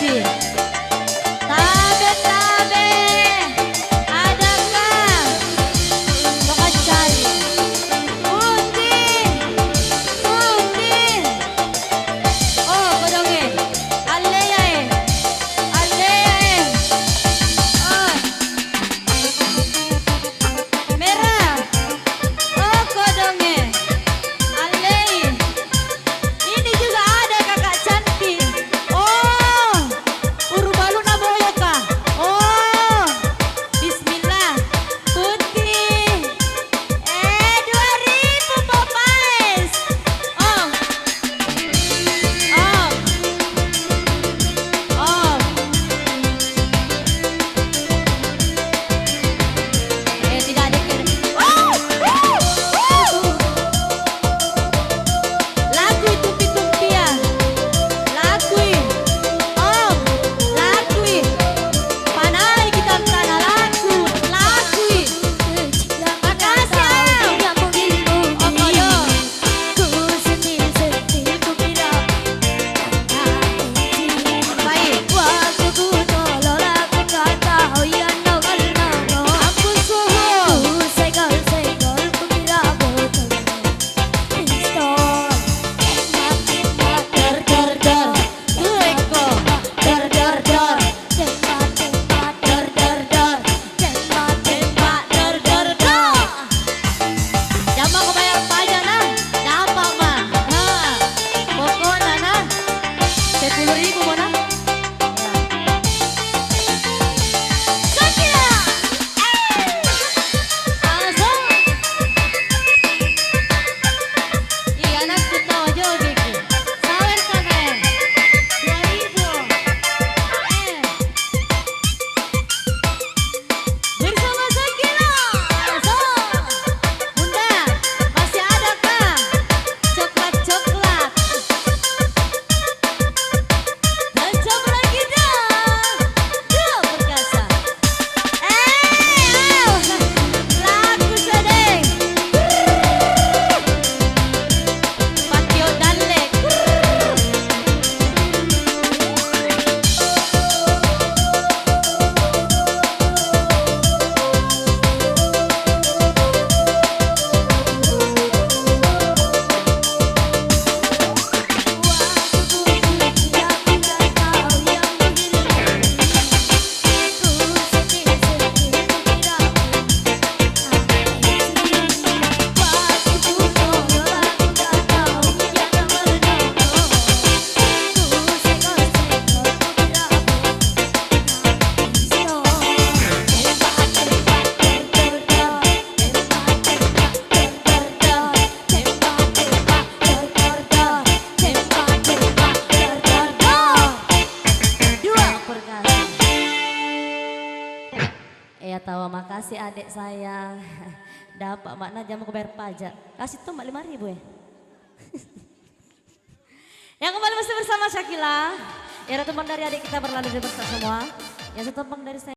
kasih. Tabe-tabe, adakah? Tongkat cari. Undin, undin. Oh, kodongnya. Aleya eh. Aleya eh. Oh. Merah. Oh, kodongnya. Alei. Ini juga ada kakak cantik. Oh, Urubalu Naboyo kah? Oh, Bismillah. Putih. 2000 Popeyes. Oh, oh, oh. Tidak ada kira. Oh, lagu itu pitumpia, lagu om, lagu panai kita tanah lagu, lagu. Makasih om, kodo. Baik. Ampun suhu. Der der der, Eko. Der der der, der der der, tembak der der der. Jangan kau bayar pajak nah, dapat mah. Nah, pokoknya nah, 10.000 mana? Sakila, langsung. Iya anak kita joget. Sawer sana ya. 2000. Bersama Sakila. Langsung. Bunda, masih ada kah? Coklat-coklat. Dan coba kita. Duh, perkasa. Lagu sedeng. Patio Dalek. Ya tahu, makasih adik sayang. Dapat makna jam aku bayar pajak. Kasih tuh 5.000 ya. Yang kembali masih bersama Sakila. Ya teman dari adik kita berlalu di bersama semua. Yang setumpang dari saya.